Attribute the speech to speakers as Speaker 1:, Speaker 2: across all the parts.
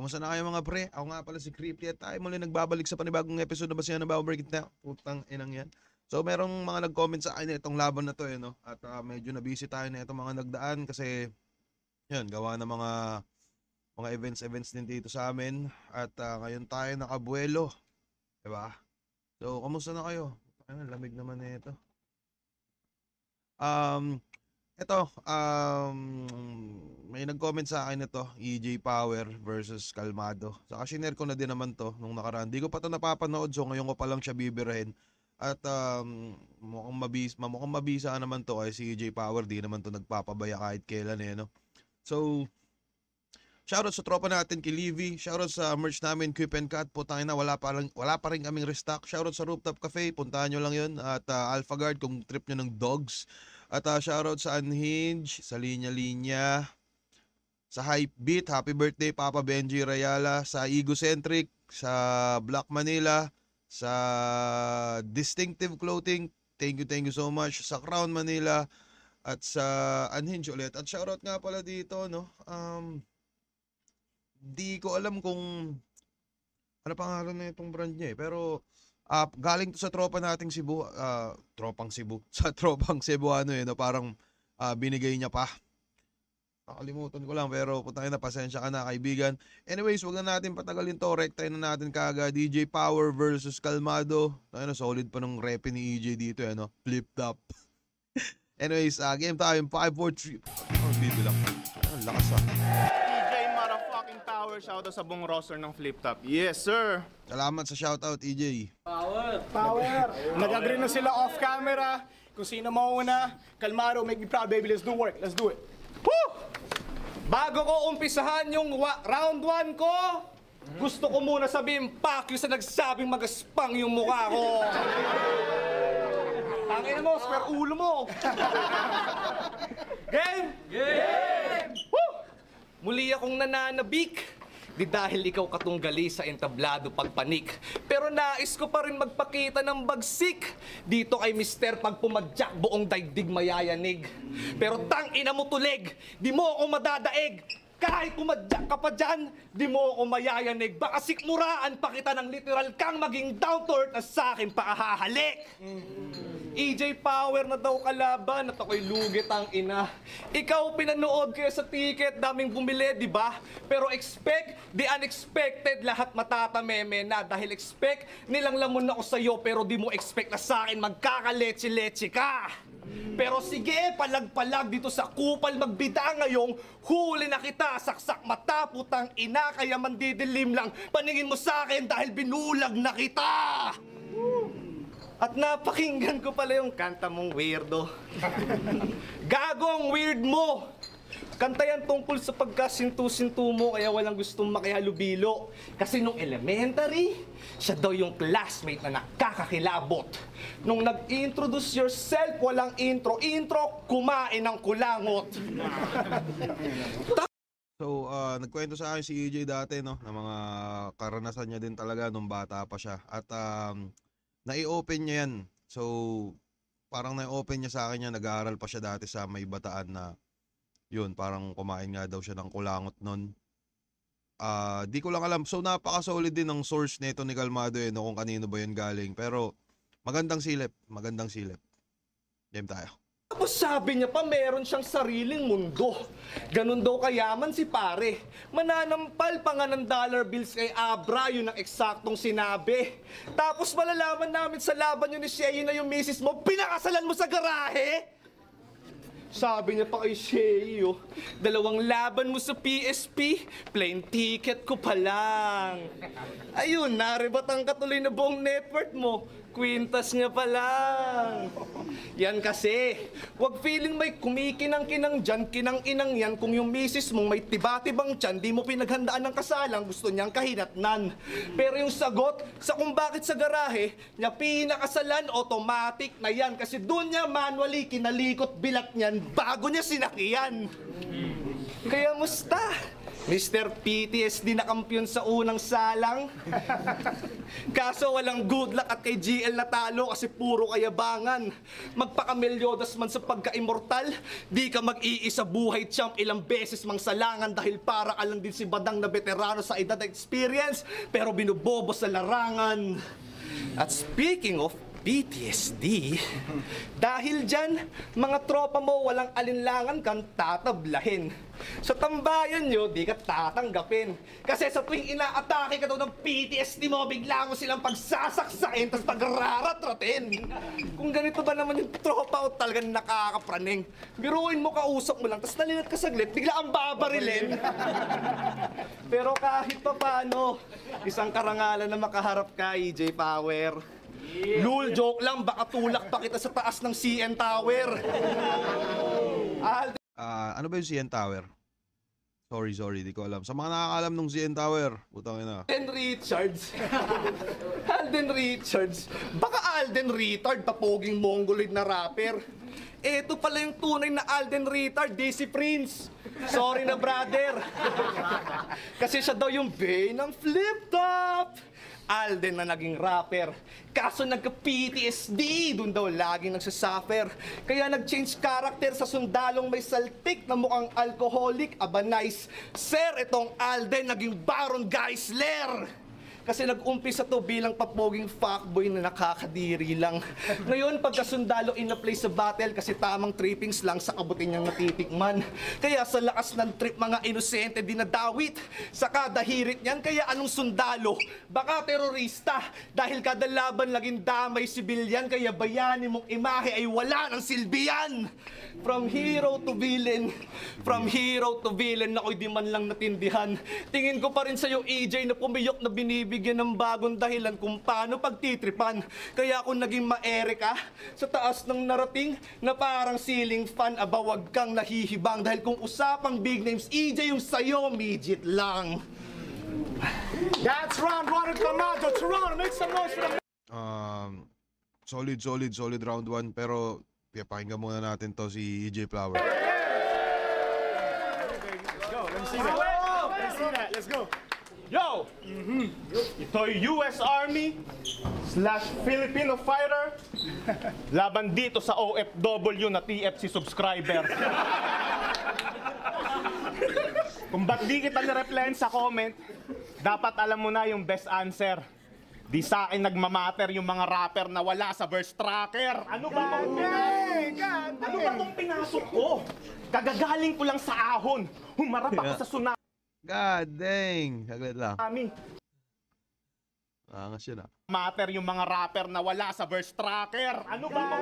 Speaker 1: Kamusta na kayo mga pre? Ako nga pala si Creepy at tayo muli nagbabalik sa panibagong episode na Basihan ng Bawang na. Putang inang yan. So merong mga nag-comment sa akin itong laban na to no? At medyo na-busy tayo na itong mga nagdaan kasi yun, gawa ng mga events din dito sa amin. At ngayon tayo nakabuelo. Diba? So kamusta na kayo? Ay, lamig naman na ito. May nag-comment sa akin ito, EJ Power versus Kalmado. Saka shinare ko na din naman to nung nakaraan. Di ko pa to napapanood, so ngayon ko pa lang siya bibirahin. At mukhang mabisa naman to kay si EJ Power. Di naman to nagpapabaya kahit kailan no? So, shoutout sa tropa natin kay Livy. Shoutout sa merch namin, Quip and Cut. Putangin na, wala pa rin kaming restock. Shoutout sa Rooftop Cafe, puntahan nyo lang yun. At Alpha Guard kung trip nyo ng dogs. At shoutout sa Unhinge, sa Linya Linya, sa Hypebeat, happy birthday Papa Benji Rayala, sa Egocentric, sa Black Manila, sa Distinctive Clothing, thank you so much, sa Crown Manila, at sa Unhinge ulit. At shoutout nga pala dito, no? Di ko alam kung ano pangalan na itong brand niya pero galing to sa tropa nating Cebu, sa tropang Cebuano no? Parang binigay niya pa. Nakalimutan ko lang pero putangin na, pasensya ka na kaibigan. Anyways, wag na natin patagalin to, rektahin na natin kaagad. DJ Power versus Kalmado. Ayun, solid pa ng rep ni EJ dito no? Flip top. Anyways, game time 5, 4, 3. Dito lang. Ang lakas
Speaker 2: Shoutout sa buong roster ng Flip Top. Yes, sir.
Speaker 1: Salamat sa shoutout, EJ.
Speaker 3: Power. Nag-agree na sila off camera. Kung sino mauna, Kalmado, make me proud, baby. Let's do work. Let's do it.
Speaker 4: Woo! Bago ko umpisahan yung round 1 ko, gusto ko muna sabihin, fuck you sa nagsabing magaspang yung mukha ko. Tangina mo, square ulo mo. Game? Game! Woo! Muli akong nananabik. Di dahil ikaw katunggali sa entablado pagpanik. Pero nais ko pa rin magpakita ng bagsik. Dito kay Mister pag pumadyak buong daigdig mayayanig. Pero tang ina mo tulig, di mo ako madadaig. Kahit pumadyak ka pa dyan, di mo ako mayayanig. Baka sikmuraan pa kita ng literal kang maging down to earth na sa akin pakahahalik. EJ Power na daw kalaban at ako'y lugit ang ina. Ikaw pinanood kayo sa ticket, daming bumili, di ba? Pero expect the unexpected, lahat matatameme na. Dahil expect nilang lamon ako sa'yo, pero di mo expect na sa akin magkakaleche-leche ka. Pero sige, palag-palag dito sa kupal magbida ngayong huli na kita, saksak mata, putang ina, kaya mandidilim lang paningin mo sa akin dahil binulag na kita. At napakinggan ko pala yung kanta mong weirdo. Gagong weird mo! Kanta yan tungkol sa pagkasintu-sintu mo kaya walang gustong makihalubilo. Kasi nung elementary, siya daw yung classmate na nakakakilabot. Nung nag-introduce yourself, walang intro, kumain ng kulangot.
Speaker 1: So, nagkwento sa akin si EJ dati, no, na mga karanasan niya din talaga nung bata pa siya. At nai-open niya yan. So, parang nai-open niya sa akin niya, nag-aaral pa siya dati sa May Bataan na yun, parang kumain nga daw siya ng kulangot nun. Di ko lang alam. So, napaka-solid din ng source nito ni Kalmado no, kung kanino ba yun galing. Pero, magandang silip. Game tayo.
Speaker 4: Tapos sabi niya pa meron siyang sariling mundo. Ganun daw kayaman si pare. Mananampal pa nga ng dollar bills kay Abra, yun ang eksaktong sinabi. Tapos malalaman namin sa laban yun ni Shea na yung misis mo, pinakasalan mo sa garahe. Sabi niya pa kay Shea, 2 laban mo sa PSP, plain ticket ko pa lang. Ayun, naribat ang katuloy na buong net worth mo. Kwintas nga pa lang. Yan kasi, wag feeling may kumikinang-kinang dyan, kinang-inang yan kung yung misis mong may tiba-tibang tiyan, di mo pinaghandaan ng kasalang, gusto niyang kahinatnan. Pero yung sagot sa kung bakit sa garahe, niya pinakasalan, automatic na yan. Kasi doon niya manually kinalikot bilat niyan bago niya sinakyan. Kaya musta? Mr. PTSD na kampiyon sa unang salang. Kaso walang good luck at kay GL natalo kasi puro kayabangan. Magpakamelyodas man sa pagka-immortal, di ka mag-iisa buhay champ ilang beses mang salangan dahil para ka lang din si Badang na veterano sa edad at experience pero binubobo sa larangan. At speaking of PTSD, dahil dyan, mga tropa mo walang alinlangan kang tatablahin. Sa tambayan nyo, di ka tatanggapin. Kasi sa tuwing inaatake ka daw ng PTSD mo, bigla mo silang pagsasaksain, tapos pagraratratin. Kung ganito ba naman yung tropa o talagang nakakapraning, biruin mo, kausap mo lang, tapos nalinat ka saglit, bigla kang babarilin. Pero kahit pa paano, isang karangalan na makaharap ka, EJ Power. Lul, joke lang, baka tulak pa kita sa taas ng CN Tower.
Speaker 1: Ano ba yung CN Tower? Sorry, di ko alam. Sa mga nakakaalam ng CN Tower, putang ina.
Speaker 4: Alden Richards. Alden Richards. Baka Alden Retard, papoging mongoloid na rapper. Eto pala yung tunay na Alden Retard, DC Prince. Sorry na, brother. Kasi siya daw yung bay ng flip top. Alden na naging rapper. Kaso nagka-PTSD, dun daw laging nagsasuffer. Kaya nag-change character sa sundalong may saltik na mukhang alcoholic. Aba nice. Sir, itong Alden naging Baron Geisler. Kasi nag-umpisa to bilang papoging fuckboy na nakakadiri lang. Ngayon, pagkasundalo in-apply sa battle kasi tamang trippings lang sa kabutin niyang natitikman. Kaya sa lakas ng trip, mga inosente dinadawit. Sa kada hirit niyan, kaya anong sundalo? Baka terorista. Dahil kada laban laging damay sibilyan, kaya bayani mong imahe ay wala ng silbiyan. From hero to villain, ako'y di man lang natindihan. Tingin ko pa rin sa'yo, EJ, na pumiyok na binibigyan ng bagong dahilan kung paano pagtitripan. Kaya ako naging maere ka sa taas ng narating na parang ceiling fan. Aba, wag kang nahihibang dahil kung usapang big names, EJ yung sa'yo, midget lang.
Speaker 3: That's round one at Kamado. Toronto, make some noise for the...
Speaker 1: Solid round 1 pero pakinggan muna natin to si EJ Flower.
Speaker 3: Let's go, let me see that. Let's see that, let's go.
Speaker 2: Yo! Ito yung US Army / Filipino fighter laban dito sa OFW na TFC subscriber. Kung ba't di kita nireplyan sa comment, dapat alam mo na yung best answer. Di sa akin nagmamatter yung mga rapper na wala sa verse tracker. Ano ba itong pinasok ko? Kagagaling ko lang sa ahon. Humarap ako sa tsunami.
Speaker 1: God dang! Saglit lang. Angas yun ah.
Speaker 2: Matter yung mga rapper na wala sa verse tracker. Ano ba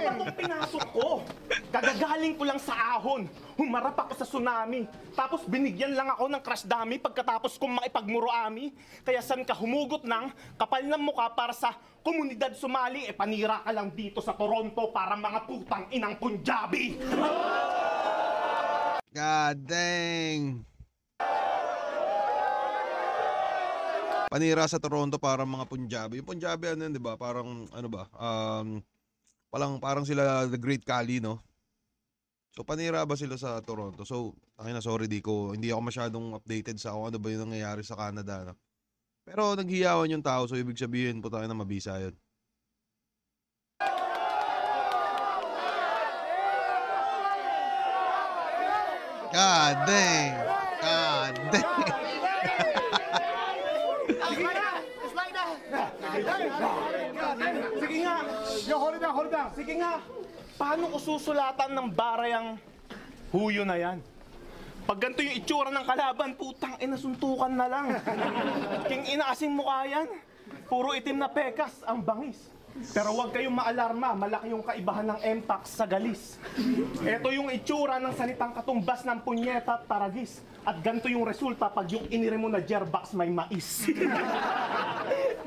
Speaker 2: itong pinasok ko? Kagagaling ko lang sa ahon. Humarap ako sa tsunami. Tapos binigyan lang ako ng crash dummy pagkatapos kong maipagmuro-ami. Kaya san ka humugot ng kapal ng mukha para sa komunidad sumali? E panira ka lang dito sa Toronto para mga putang inang Punjabi.
Speaker 1: God dang! Panira sa Toronto parang mga Punjabi. Yung Punjabi ano yun, di ba? Parang ano ba? Parang sila the Great Kali, no? So panira ba sila sa Toronto? So, sorry hindi ako masyadong updated sa kung ano ba yung nangyayari sa Canada, no? Pero naghiyawan yung tao, so ibig sabihin po tayo na mabisa yun. God dang! God dang!
Speaker 2: Sige nga.
Speaker 3: Yo, hold it down.
Speaker 2: Sige nga. Paano ko susulatan ng barayang huyo na yan? Pag ganito yung itsura ng kalaban, putang inasuntukan na lang. King ina kasing mukha yan. Puro itim na pekas ang bangis. Pero huwag kayong maalarma, malaki yung kaibahan ng MPAX sa galis. Ito yung itsura ng salitang katumbas ng punyeta at taragis. At ganito yung resulta pag yung inire mo na Jerbox may mais.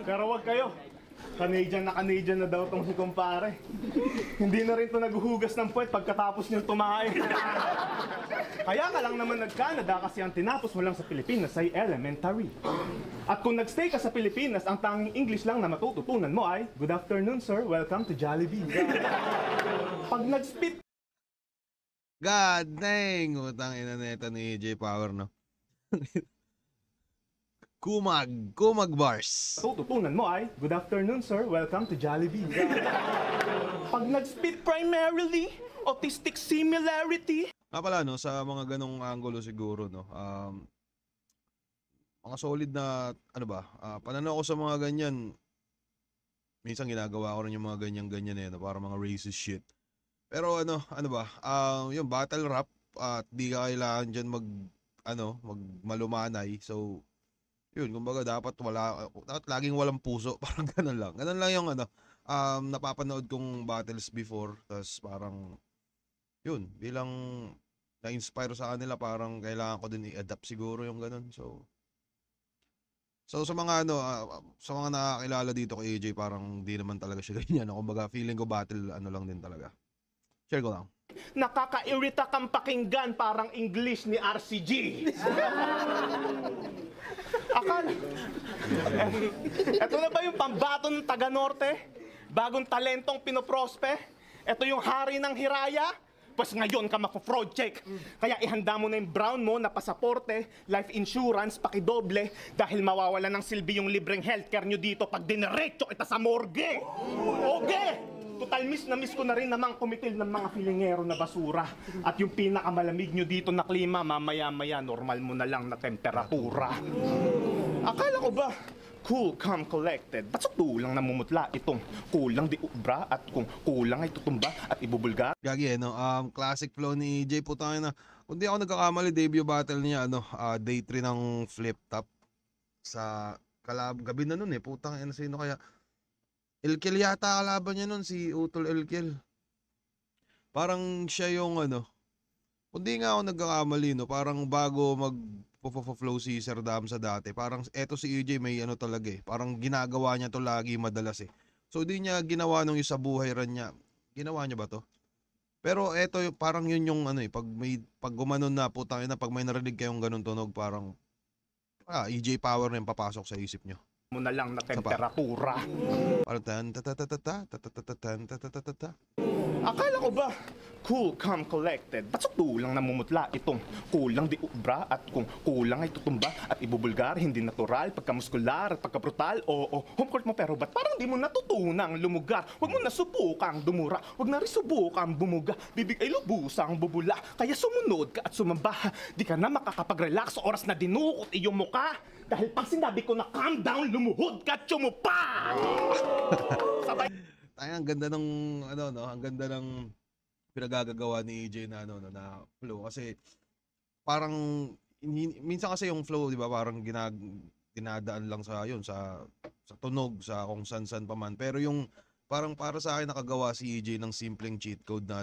Speaker 2: Pero huwag kayo. Canadian na daw tong si kumpare. Hindi na rin to naghuhugas ng puwet pagkatapos niyang tumae. Kaya ka lang naman nag-Canada kasi ang tinapos mo lang sa Pilipinas ay elementary. At kung nagstay ka sa Pilipinas, ang tanging English lang na matututunan mo ay, "Good afternoon, sir. Welcome to Jollibee." Pag nag-spit
Speaker 1: God dang! Utang ina neta ni EJ Power, no? Kumag Bars.
Speaker 2: Tututunan mo ay, good afternoon sir, welcome to Jollibee. Pag nag-spit primarily, autistic similarity.
Speaker 1: Nga pala, no, sa mga ganong angulo siguro, no, mga solid na, ano ba, pananaw ko sa mga ganyan, minsan ginagawa ko rin yung mga ganyan-ganyan no, para mga racist shit. Pero ano ba, yung battle rap, at di ka kailangan dyan malumanay. So, yun, kumbaga dapat laging walang puso, parang ganun lang. Ganun lang yung napapanood kong battles before, tas parang, yun, bilang na-inspire sa kanila, parang kailangan ko din i-adapt siguro yung ganun. So sa mga sa mga nakakilala dito kay AJ, parang di naman talaga siya ganyan. Kumbaga, feeling ko battle lang din talaga. Share ko lang.
Speaker 2: Nakakairita kang pakinggan, parang English ni RCG. Akala, eto na ba yung pambato ng taga-norte? Bagong talentong pinoprospe? Eto yung hari ng hiraya? Pues ngayon ka mako-fraud check. Kaya ihanda mo na yung brown mo na pasaporte, life insurance, pakidoble, dahil mawawala ng silbi yung libreng healthcare nyo dito pag diniretso kita sa morgue. Okay! Total miss ko na rin namang kumitil ng mga filingero na basura. At yung pinakamalamig nyo dito na klima, mamaya-maya normal mo na lang na temperatura. Akala ko ba, cool, calm, collected, ba't sa tulang namumutla itong kulang di ubra at kung kulang ay tutumba at ibubulgar?
Speaker 1: Gagi, classic flow ni AJ, putang na. Kung di ako nagkakamali, debut battle niya, day 3 ng flip top sa gabi na nun putang ina, sino kaya? Elkel yata kalaban niya nun, si Utol Elkel. Parang siya yung kung di nga ako nagkakamali, parang bago flow si Sir Dam sa dati, parang eto si EJ may talaga parang ginagawa niya to lagi madalas So di niya ginawa nung isa buhay ran niya. Ginawa niya ba to? Pero eto parang yun yung pag gumanon na, putang ina, pag may narinig kayong ganun tunog, parang EJ power na yung papasok sa isip niyo.
Speaker 2: Mo na lang na temperatura.
Speaker 1: Parang
Speaker 2: Akala ko ba, cool, calm, collected, ba't sa tulang namumutla itong kulang di ubra at kung kulang ay tutumba at ibubulgar, hindi natural, pagkamuskular at pagkabrutal, oo, home court mo pero ba't parang di mo natutunang lumugar? Huwag mo na subukang dumura, huwag na rin subukang bumuga, bibig ay lubusang bubula, kaya sumunod ka at sumamba, di ka na makakapag-relax sa oras na dinukot iyong muka, dahil pag sinabi ko na calm down, lumuhod ka at sumupa! Sabay.
Speaker 1: Ang ganda ng ang ganda ng pinagagagawa ni AJ na na flow, kasi parang minsan kasi yung flow, di ba, parang dinadaan lang sa tunog, sa kung san pa man, pero yung parang para sa akin nakagawa si AJ ng simpleng cheat code na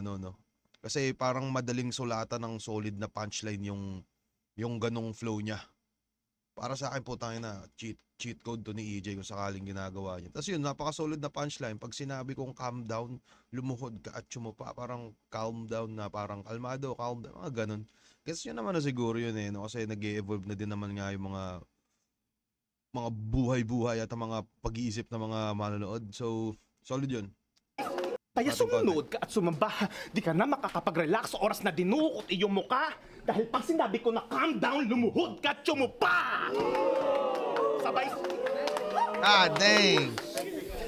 Speaker 1: kasi parang madaling sulatan ng solid na punchline yung ganong flow niya. Para sa akin po na cheat code to ni EJ kung sakaling ginagawa niya. Tapos yun, napaka-solid na punchline. Pag sinabi kong calm down, lumuhod ka at sumupa, parang calm down na, parang kalmado, calm down, mga ganun. Kasi yun naman na siguro yun kasi nag-e-evolve na din naman nga yung mga buhay-buhay at mga pag-iisip ng mga manonood. So, solid yun.
Speaker 2: Kaya sumunod ka at sumamba, di ka na makakapag-relax sa oras na dinukot iyong muka. Dahil pag sinabi ko na calm down, lumuhod ka at sumupa! Sabay...
Speaker 1: Dang!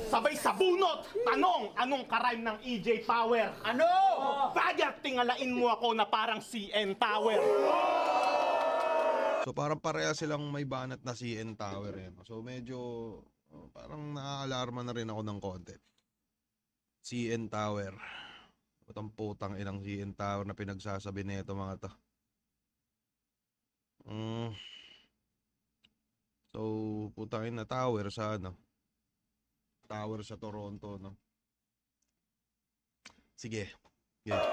Speaker 2: Sabay sabunot! Tanong, anong karime ng EJ Power? Ano? Bagat tingalain mo ako na parang CN Tower.
Speaker 1: So parang pareha silang may banat na CN Tower So medyo parang naaalarma na rin ako ng konti. CN Tower. Itong putang inang CN Tower na pinagsasabi nito mga to. So putang ina tower sa Tower sa Toronto Sige. Yeah.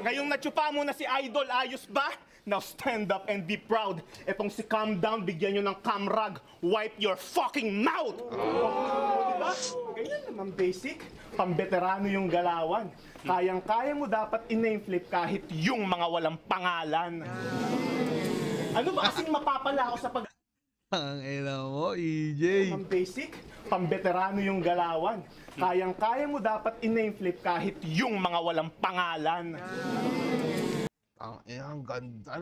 Speaker 2: Ngayong natsupa mo na si Idol, ayos ba? Now stand up and be proud. Etong si calm down, bigyan nyo ng camrag. Wipe your fucking mouth! Diba? Ganyan naman basic. Pambeterano yung galawan. Kayang-kaya mo dapat i-name flip kahit yung mga walang pangalan. Ano ba kasing mapapala ako sa pag...
Speaker 1: Ang ina mo, EJ.
Speaker 2: Naman basic. Pambeterano yung galawan. Kayang-kaya mo dapat i-name flip kahit yung mga walang pangalan.
Speaker 1: Ang ganda,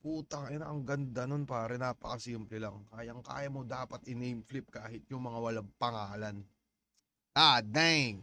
Speaker 1: Putang ina, ang ganda nun pare, napakasimple lang. Kayang-kaya mo dapat i-name flip kahit yung mga walang pangalan. Ah, dang!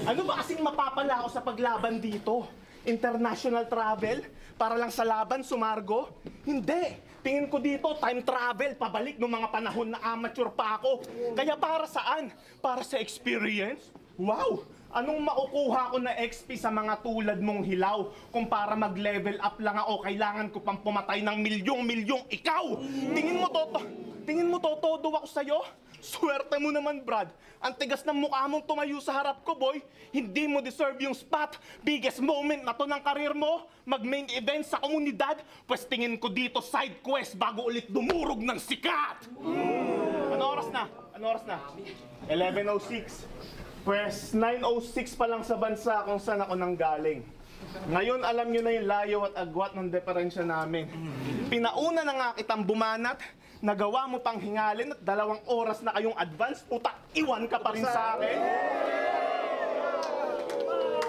Speaker 2: Ano ba kasing mapapala ako sa paglaban dito? International travel? Para lang sa laban, sumargo? Hindi! Tingin ko dito, time travel, pabalik ng mga panahon na amateur pa ako. Kaya para saan? Para sa experience? Wow! Anong makukuha ko na XP sa mga tulad mong hilaw? Kung para mag-level up lang ako, kailangan ko pang pumatay ng milyong-milyong ikaw! Tingin mo todo ako sa'yo? Swerte mo naman, Brad. Ang tigas ng mukha mong tumayo sa harap ko, boy. Hindi mo deserve yung spot. Biggest moment na to ng karir mo. Mag-main event sa komunidad. Pwes tingin ko dito side quest bago ulit dumurog ng sikat. Ano oras na? 11:06. Pwes 9:06 pa lang sa bansa kung saan ako nanggaling. Ngayon alam nyo na yung layo at agwat ng diferensya namin. Pinauna na nga kitang bumanat, nagawa mo pang hingalin at 2 oras na kayong advance, puta, iwan ka pa rin sa akin.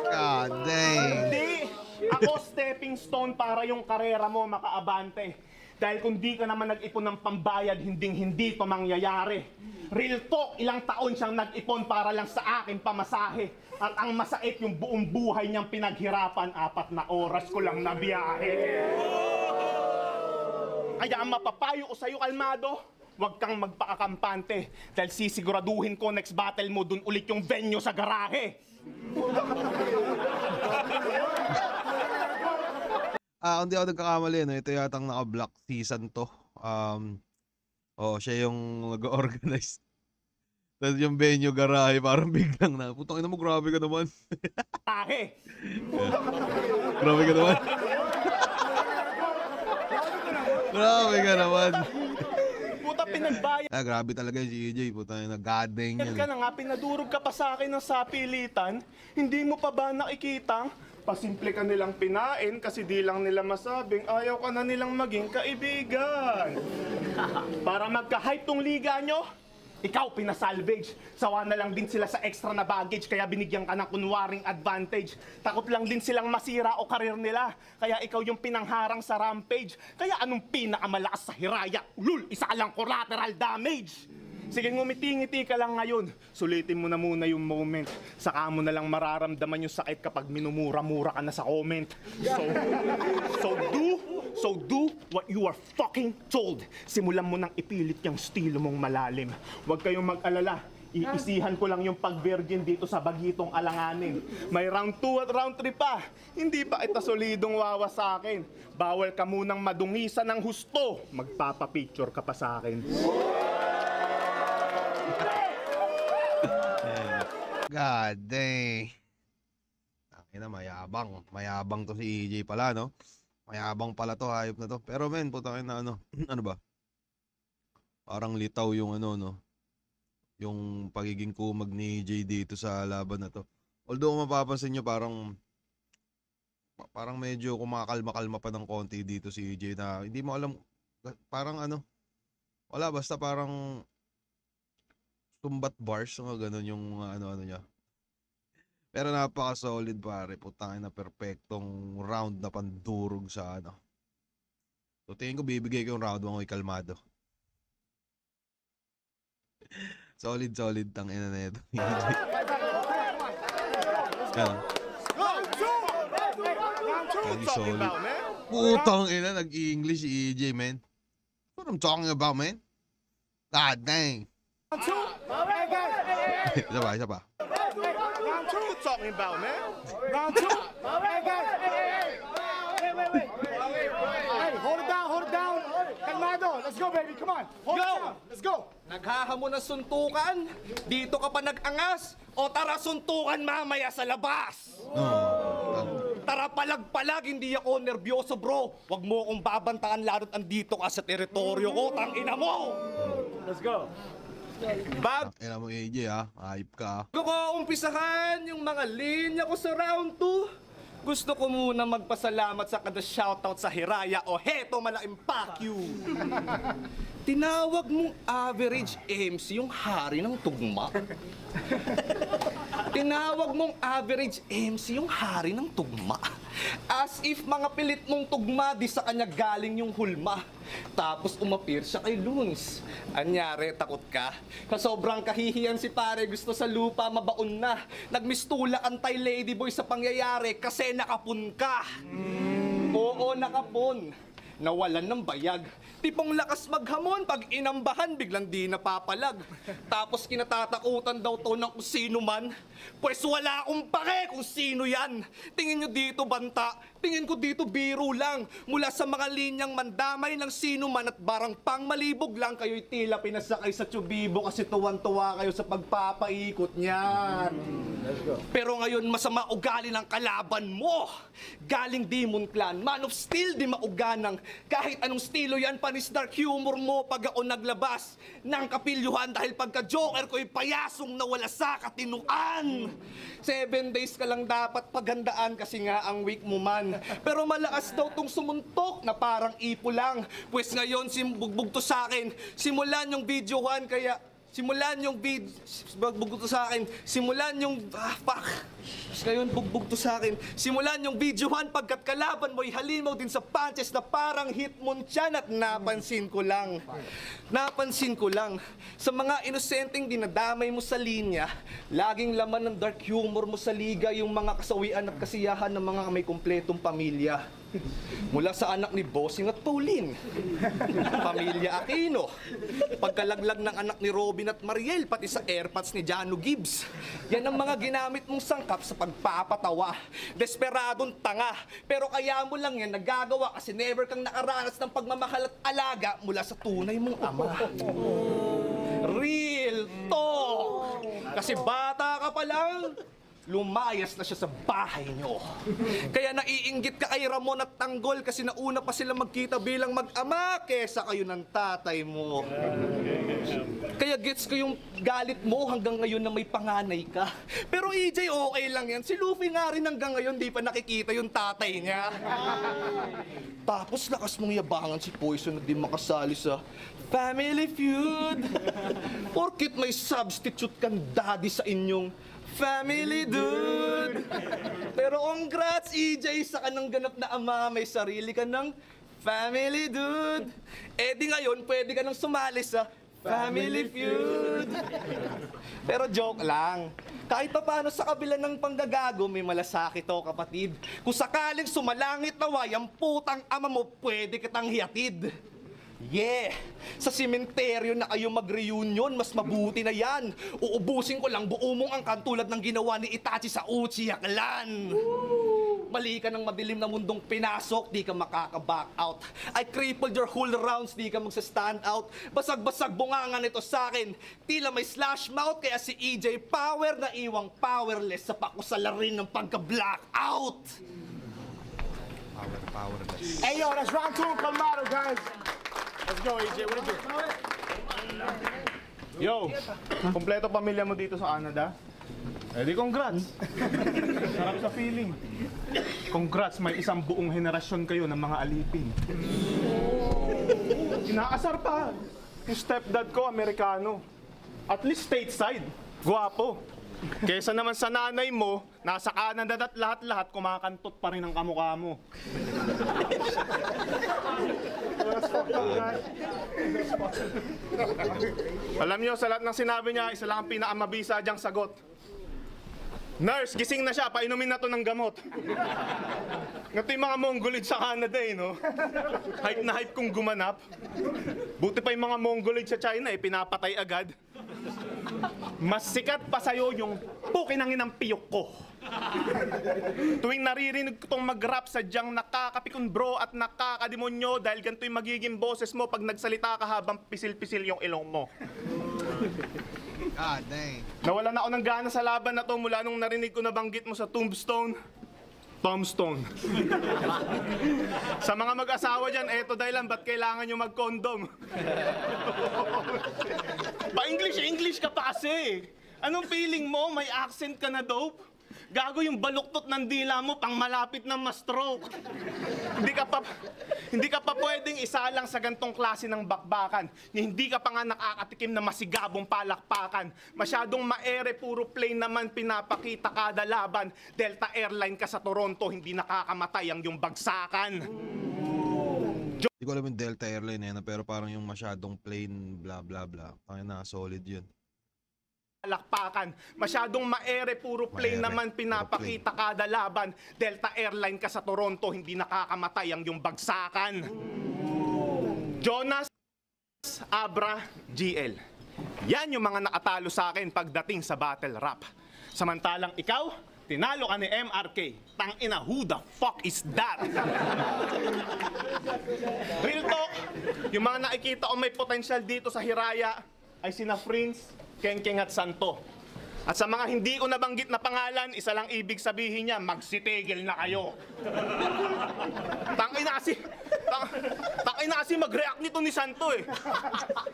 Speaker 1: God dang!
Speaker 2: Hindi! Ako stepping stone para yung karera mo makaabante. Dahil kung di ka naman nag-ipon ng pambayad, hindi to mangyayari. Real talk, ilang taon siyang nag-ipon para lang sa akin pamasahe. At ang masait yung buong buhay niyang pinaghirapan, 4 na oras ko lang na biyahe. Kaya ang mapapayo ko sa'yo, kalmado, huwag kang magpaakampante. Dahil sisiguraduhin ko next battle mo dun ulit yung venue sa garahe.
Speaker 1: Kung di ako nagkakamali, no, ito yatang naka-block season to. Siya yung nag-organize. Tapos yung venue garahe, parang biglang na, putang ina mo, grabe ka naman.
Speaker 2: Garahe!
Speaker 1: Grabe ka naman. Grabe ka naman.
Speaker 2: Puta, pinagbayad
Speaker 1: Grabe talaga yung si EJ, putang ina, gadeng yan.
Speaker 2: ka na nga, pinadurog ka pa sa akin ng sapilitan. Hindi mo pa ba nakikitang pasimple ka nilang pinain kasi di lang nila masabing ayaw ka na nilang maging kaibigan. Para magka-hype tong liga nyo, ikaw pinasalvage. Sawa na lang din sila sa extra na baggage kaya binigyan ka ng kunwaring advantage. Takot lang din silang masira o karir nila. Kaya ikaw yung pinangharang sa rampage. Kaya anong pinakamalakas sa hiraya? Ulul, isa ka lang collateral damage. Sige, ngumiti-ngiti ka lang ngayon. Sulitin mo na muna yung moment. Saka mo na lang mararamdaman yung sakit kapag minumura-mura ka na sa comment. So do what you are fucking told. Simulan mo nang ipilit yung estilo mong malalim. Huwag kayong mag-alala. Iisihan ko lang yung pag-virgin dito sa bagitong alanganin. May round 2 at round 3 pa. Hindi pa kita solidong wawa sa akin. Bawal ka munang madungisan ng husto. Magpapapicture ka pa sa akin.
Speaker 1: God dang. Tangina, mayabang. Mayabang to si EJ pala, no? Mayabang pala to, hayop na to. Pero men, putangin na ano. Ano ba? Parang litaw yung ano, no? Yung pagiging kumag ni EJ dito sa laban na to. Although kung mapapansin nyo, parang medyo kumakalma-kalma pa ng konti dito si EJ na hindi mo alam, parang ano, wala, basta parang tumbat bars, mga ganun yung ano niya. Pero napaka-solid pare, putangin na perfectong round na pandurog sa ano. So tingin ko bibigay ko yung round 1 kay Kalmado. Solid tangina na ito. Solid. Putang ina, nag-English si EJ, man. What I'm talking about, man? God dang. Isa pa.
Speaker 2: What you talking about, man?
Speaker 3: Round 2. Hey, guys. Wait. Hey, hold it down. Kalmado, let's go, baby. Come on. Hold it down. Let's go.
Speaker 4: Naghahamon ng suntukan? Dito ka pa nag-angas? O tara suntukan mamaya sa labas? Tara palag, hindi ako nervyoso, bro. Huwag mo akong babantaan lalo't andito ka sa teritoryo ko, tangina mo!
Speaker 3: Let's go.
Speaker 1: Ina mo AJ ha, hype ka.
Speaker 4: Gusto ko umpisahan yung mga linya ko sa round 2. Gusto ko muna magpasalamat sa kada shoutout sa Hiraya o heto malaking fuck you. Tinawag mong average MC yung hari ng tugma. Tinawag mong average MC yung hari ng tugma. As if mga pilit mong tugma, di sa kanya galing yung hulma. Tapos umapir siya kay Luns. Anyari, takot ka? Sa sobrang kahihiyan si pare, gusto sa lupa mabaon na. Nagmistula antay ladyboy sa pangyayari kasi nakapun ka. Oo, nakapon. Nawalan ng bayag. Tipong lakas maghamon, pag inambahan, biglang di napapalag. Tapos kinatatakutan daw to ng kung sino man. Pues wala akong pake kung sino yan. Tingin nyo dito banta, tingin ko dito biro lang. Mula sa mga linyang mandamay ng sino man at barang pang malibog lang, kayo'y tila pinasakay sa tubibo kasi tuwan-tuwa kayo sa pagpapaikot niyan. Pero ngayon masama ugali ng kalaban mo. Galing Demon Clan, Man of Steel di mauganang. Kahit anong stilo yan, panis dark humor mo pag ako naglabas ng kapilyuhan dahil pagka-joker ko'y payasong nawala sa katinuan. 7 days ka lang dapat paghandaan kasi nga ang week mo man. Pero malakas daw tong sumuntok na parang ipo lang. Pues ngayon bugbog to sa akin, simulan yung videohan kaya simulan yung bugbog to sa akin. Simulan yung ngayon bugbog to sa akin. Simulan yung videohan pagkat kalaban mo'y halimaw din sa punches na parang hitmon tiyan at napansin ko lang. Napansin ko lang. Sa mga inosenteng dinadamay mo sa linya, laging laman ng dark humor mo sa liga yung mga kasawian at kasiyahan ng mga may kumpletong pamilya. Mula sa anak ni Bossing at Pauline, Pamilya Aquino, pagkalaglag ng anak ni Robin at Mariel, pati sa airpods ni Jano Gibbs. Yan ang mga ginamit mong sangkap sa pagpapatawa. Desperadong tanga, pero kaya mo lang yan nagagawa kasi never kang nakaranas ng pagmamahal at alaga mula sa tunay mong ama. Real talk! Kasi bata ka pa lang, lumayas na siya sa bahay nyo. Kaya naiinggit ka kay Ramon at Tanggol kasi nauna pa sila magkita bilang mag-ama kesa kayo ng tatay mo. Kaya gets ko yung galit mo hanggang ngayon na may panganay ka. Pero EJ, okay lang yan. Si Luffy nga rin hanggang ngayon di pa nakikita yung tatay niya. Tapos lakas mong yabangan si Poison na di makasali sa Family Feud. Porkit may substitute kang daddy sa inyong Family Dude! Pero congrats, EJ, sa kanang ganap na ama, may sarili ka ng Family Dude! Eh di ngayon, pwede ka nang sumali sa Family Feud! Pero joke lang. Kahit pa paano sa kabila ng panggagago, may malasakit to, kapatid. Kung sakaling sumalangit na ang putang ama mo, pwede kitang hiatid. Yeah! Sa sementeryo na kayo mag-reunion, mas mabuti na yan. Uubusin ko lang buo mong angkan tulad ng ginawa ni Itachi sa Uchiha Clan. Mali ka ng madilim na mundong pinasok, di ka makaka-back out. I crippled your whole rounds, di ka magsa-stand out. Basag-basag bungangan ito sa akin. Tila may slash mouth, kaya si EJ Power na iwang powerless sa pakusalarin ng pagka-blackout.
Speaker 1: Powerless.
Speaker 3: Hey, yo, that's round 2 in Colorado, guys. Let's go, AJ. What do you do?
Speaker 2: Yo, kumpleto pamilya mo dito sa Canada? Eh di congrats. Sarap sa feeling. Congrats, may isang buong henerasyon kayo ng mga alipin. Inaasar pa. Yung stepdad ko, Amerikano. At least stateside. Guwapo. Kesa naman sa nanay mo, nasa Canada at lahat-lahat kumakantot pa rin ang kamukha mo. Alam nyo, sa lahat ng sinabi niya, isa lang ang pinakamabisa diyang sagot. Nurse, gising na siya, painumin na to ng gamot. Ngato yung mga Mongolid sa Canada eh, no? Hype na hype kung gumanap. Buti pa yung mga Mongolid sa China eh, pinapatay agad. Mas sikat pa sa'yo yung pukinangin ng piyok ko. Tuwing naririnig ko tong mag-rap, sadyang nakakapikon bro at nakakademonyo dahil ganito yung magiging boses mo pag nagsalita ka habang pisil-pisil yung ilong mo.
Speaker 1: God dang.
Speaker 2: Nawalan ako ng gana sa laban na to mula nung narinig ko na banggit mo sa Tombstone. Tombstone. Sa mga mag-asawa dyan, eto dahilan ba't kailangan nyo mag-condom. Pa-English ka pa kasi. Anong feeling mo? May accent ka na dope? Gago yung baluktot ng dila mo pang malapit na ma-stroke. Hindi ka pa pwedeng isalang sa gantong klase ng bakbakan. Hindi ka pa nga nakakatikim na masigabong palakpakan. Masyadong maere, puro plain naman pinapakita kada laban. Delta Airline ka sa Toronto, hindi nakakamatay ang yung bagsakan.
Speaker 1: Hindi ko alam yung Delta Airline na pero parang yung masyadong plain bla bla bla. Tangina, solid yun.
Speaker 2: Palakpakan. Masyadong maere, puro plain
Speaker 1: Maere,
Speaker 2: naman pinapakita kada laban. Delta Airline ka sa Toronto, hindi nakakamatay ang yung bagsakan. Jonas, Abra, GL. Yan yung mga nakatalo sa akin pagdating sa battle rap. Samantalang ikaw, tinalo ka ni MRK. Tangina, who the fuck is that? Real talk, yung mga nakikita ko may potential dito sa Hiraya ay sina Prince, Kengkeng at Santo. At sa mga hindi ko nabanggit na pangalan, isa lang ibig sabihin niya, magsitigil na kayo. Tangina kasi mag-react nito ni Santo eh.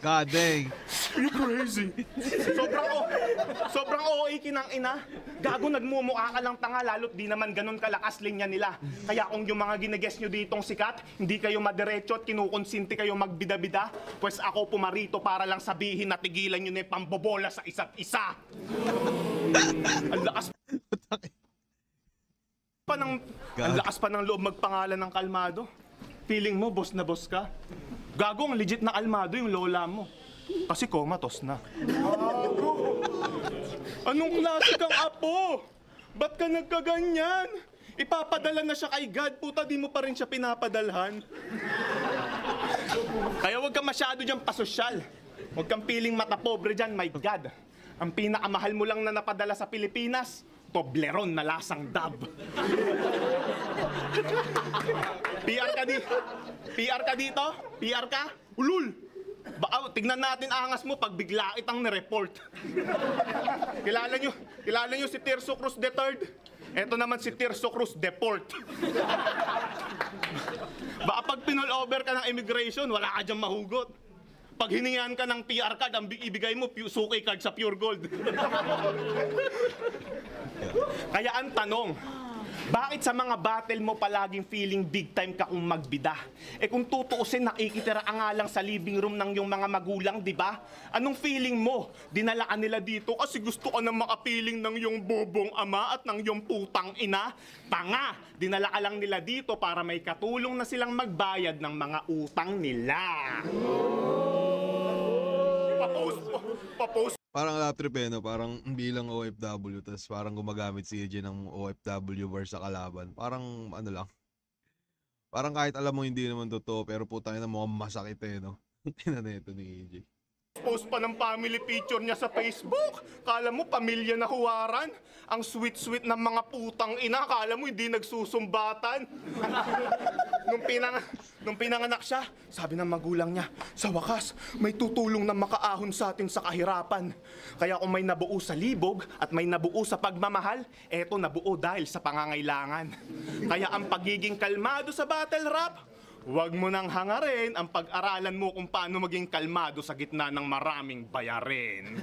Speaker 1: God dang.
Speaker 2: You crazy. Sobrang OA kinang ina. Gago, nagmumukha ka lang tanga, lalo't di naman ganun kalakas linya nila. Kaya kung yung mga ginagess nyo ditong sikat, hindi kayo madiretso at kinukonsinti kayo magbida-bida, pues ako pumarito para lang sabihin na tigilan nyo na yung pambobola sa isa't isa. Ang lakas pa ng loob magpangalan ng kalmado. Feeling mo, boss na boss ka? Gagong legit na kalmado yung lola mo. Kasi comatose na. Anong klase kang apo? Ba't ka nagkaganyan? Ipapadala na siya kay God, puta, di mo pa rin siya pinapadalhan. Kaya huwag kang masyado dyan pasosyal. Huwag kang piling mata pobre dyan, my God. Ang pinakamahal mo lang na napadala sa Pilipinas, Toblerone na lasang dab. PR ka dito? PR ka? Ulul! Baka tignan natin angas mo pag bigla itang nireport. Kilala nyo si Tirso Cruz III? Eto naman si Tirso Cruz Deport. Baka pag pinul-over ka ng immigration, wala ka dyan mahugot. Pag hiningan ka ng PR card, ang ibigay mo, suki card sa Pure Gold. Kaya ang tanong, bakit sa mga battle mo palaging feeling big time ka kung magbida? Eh kung tutuusin, nakikitira nga lang sa living room ng yung mga magulang, di ba? Anong feeling mo? Dinala ka nila dito kasi gusto ka na makapiling ng yung bobong ama at ng yung putang ina? Tanga! Dinala ka lang nila dito para may katulong na silang magbayad ng mga utang nila. Papost.
Speaker 1: Parang lap trip eh, no? Parang bilang OFW, tas parang gumagamit si EJ ng OFW versus sa kalaban. Parang ano lang. Parang kahit alam mo hindi naman totoo, pero putang ina mukhang masakit eh, no? Tinaneto ni EJ.
Speaker 2: Post pa ng family picture niya sa Facebook. Kala mo pamilya na huwaran. Ang sweet-sweet ng mga putang ina. Kala mo hindi nagsusumbatan. Nung pinanganak siya, sabi ng magulang niya, sa wakas, may tutulong na makaahon sa atin sa kahirapan. Kaya kung may nabuo sa libog at may nabuo sa pagmamahal, eto nabuo dahil sa pangangailangan. Kaya ang pagiging kalmado sa battle rap, huwag mo nang hangarin ang pag-aralan mo kung paano maging kalmado sa gitna ng maraming bayarin.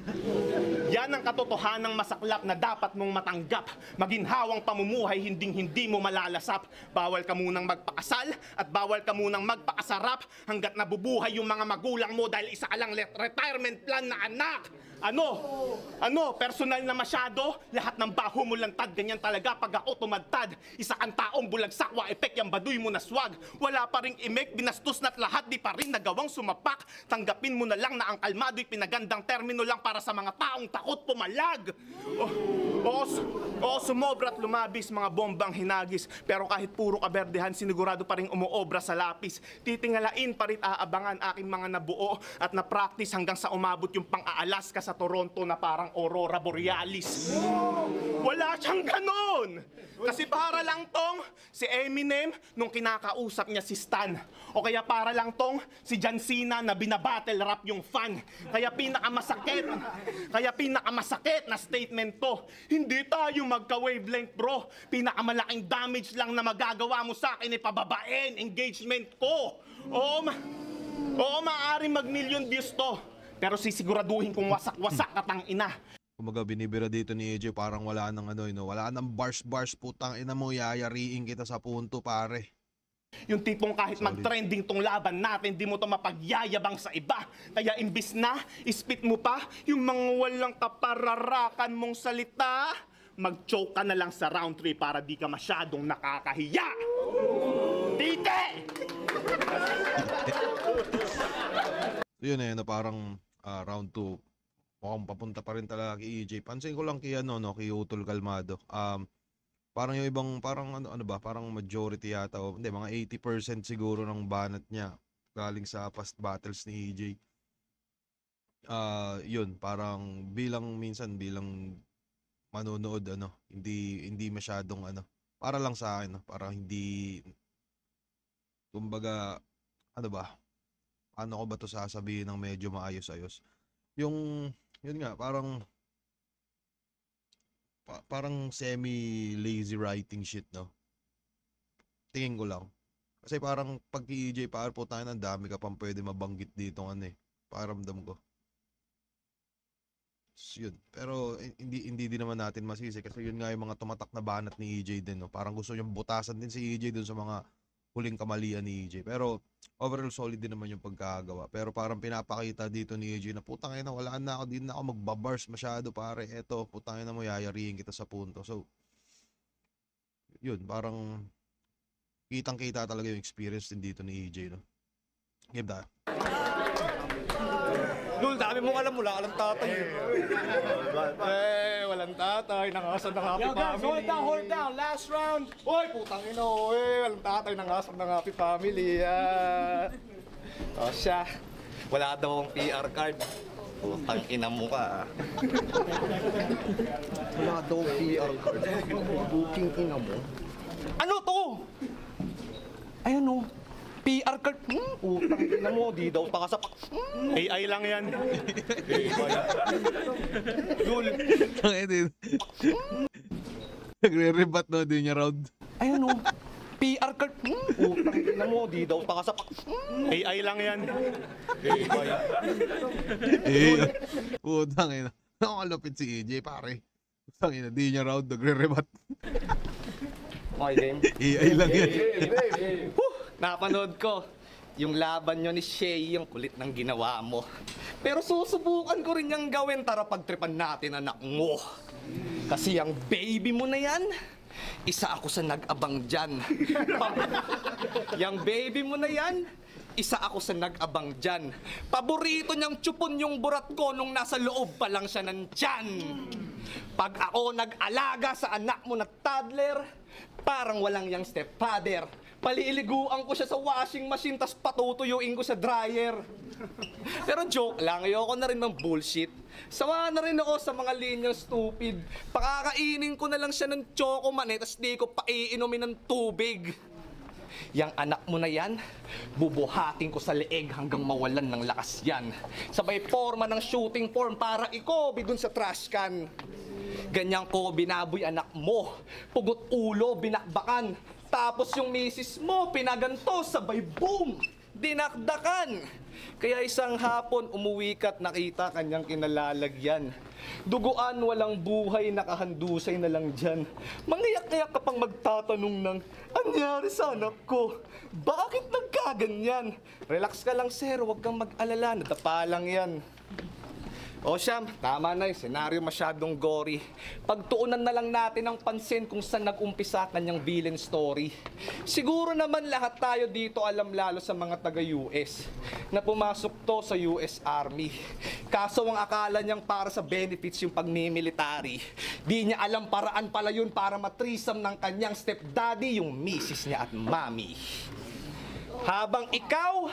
Speaker 2: Yan ang katotohanang masaklap na dapat mong matanggap. Maginhawang pamumuhay, hindi mo malalasap. Bawal ka munang magpakasal at bawal ka munang magpakasarap hanggat nabubuhay yung mga magulang mo dahil isa ka lang retirement plan na anak. Ano? Personal na masyado? Lahat ng baho mo lantad, ganyan talaga pag ako tumadtad. Isa kang taong bulagsak, wa epek yung baduy mo na swag. Wala pa ring imek, binastos na't lahat, di pa rin nagawang sumapak. Tanggapin mo na lang na ang kalmado'y pinagandang termino lang para sa mga taong takot pumalag. Sumobra't lumabis, mga bombang hinagis. Pero kahit puro kaberdehan, sinigurado pa rin umuobra sa lapis. Titingalain pa rin aabangan aking mga nabuo at na-practice hanggang sa umabot yung pang-aalas ka sa Toronto na parang Aurora Borealis. Wala siyang ganon! Kasi para lang tong si Eminem nung kinakausap niya si Stan. O kaya para lang tong si John Cena na binabattle rap yung fan. Kaya pinakamasakit na statement to. Hindi tayo magka-wavelength, bro. Pinakamalaking damage lang na magagawa mo sa akin ay pababain engagement ko. Oo, maaaring mag-million views to. Pero sisiguraduhin kung wasak-wasak katang ina.
Speaker 1: Kumaga binibira dito ni AJ parang wala nang ano, wala nang bars, putang ina mo, yayariin kita sa punto, pare.
Speaker 2: Yung tipong kahit
Speaker 1: Solid.
Speaker 2: mag-trending tong laban natin, di mo to mapagyayabang sa iba. Kaya imbis na, ispit mo pa yung mga walang kapararakan mong salita, mag-choke ka na lang sa round 3 para di ka masyadong nakakahiya. Tite!
Speaker 1: So yun na parang round 2, mukhang papunta pa rin talaga kay EJ. Pansin ko lang kay kay Utol Kalmado. Parang yung ibang, parang parang majority yata, o hindi, mga 80% siguro ng banat niya galing sa past battles ni EJ. Yun, parang minsan bilang manonood, hindi masyadong para lang sa akin, parang hindi, kumbaga, paano ko ba to sasabihin ng medyo maayos-ayos? Yun nga, parang semi-lazy writing shit, no? Tingin ko lang. Kasi parang pag EJ Power po tayo, ang dami ka pang pwede mabanggit dito pakiramdam ko. Yun. Pero hindi din naman natin masisi kasi yun nga yung mga tumatak na banat ni EJ din, no? Parang gusto niyang butasan din si EJ dun sa mga huling kamalian ni EJ. Pero overall solid din naman yung pagkakagawa. Pero parang pinapakita dito ni EJ na putang ina, wala na ako, din na ako magbabars masyado, pare. Eto, putang ina mo, yayariin kita sa punto. So, yun, parang kitang-kita talaga yung experience din dito ni EJ, no? Game tayo.
Speaker 4: Dul, dami mong alam, wala ka lang tatay. Walang tatay, nangasan ng happy
Speaker 3: Yo, guys,
Speaker 4: family.
Speaker 3: hold it down. Last round.
Speaker 4: Hoy, putang ina, walang tatay, nangasan ng happy family. O siya, wala daw ang PR card. Putang ina mo ka. Wala daw ang PR card. Booking ina mo. Ano to? Ay ano? PR card? Utang ina mo, di daw pakasapak.
Speaker 2: AI lang yan.
Speaker 4: Dul.
Speaker 1: Ang edit. Nagre-rebat no din niya round.
Speaker 4: Ay ano? PR card? Utang ina mo, di daw pakasapak.
Speaker 2: AI lang yan.
Speaker 1: Putang ina. Nakalupit si EJ, pare. Putang ina, di niya round, nagre-rebat.
Speaker 4: Okay, game.
Speaker 1: AI lang yan.
Speaker 4: Napanood ko. Yung laban nyo ni Shay, yung kulit ng ginawa mo. Pero susubukan ko rin yung gawin, tara pagtripan natin anak mo. Kasi yung baby mo na yan, isa ako sa nag-abang dyan. Yung baby mo na yan, isa ako sa nag-abang dyan. Paborito niyang tsupon yung burat ko nung nasa loob pa lang siya ng tiyan. Pag ako nag-alaga sa anak mo na toddler, parang walang yang stepfather. Paliliguan ko siya sa washing machine tas patutuyuin ko sa dryer. Pero joke lang, ayoko na rin ng bullshit. Sawa na rin ako sa mga linyang stupid. Pakakainin ko na lang siya ng chocoman tas di ko paiinumin ng tubig. Yang anak mo na yan, bubuhatin ko sa leeg hanggang mawalan ng lakas yan. Sabay forma ng shooting form para ikobi dun sa trash can. Ganyan ko binaboy anak mo. Pugot ulo, binakbakan. Tapos yung misis mo, pinaganto, sabay boom! Dinakdakan! Kaya isang hapon, umuwi ka't nakita kanyang kinalalagyan. Duguan, walang buhay, nakahandusay na lang dyan. Mangiyak-iyak ka pang magtatanong ng, anyari sa anak ko? Bakit nagkaganyan? Relax ka lang, sir, huwag kang mag-alala, nadapa lang yan. O Siyam, tama na yung senaryo masyadong gory. Pagtuunan na lang natin ang pansin kung saan nag-umpisa kanyang villain story. Siguro naman lahat tayo dito alam lalo sa mga taga-US na pumasok to sa US Army. Kaso ang akala niyang para sa benefits yung pagmimilitary. Di niya alam paraan pala yun para matrisam ng kanyang stepdaddy yung misis niya at mami. Habang ikaw,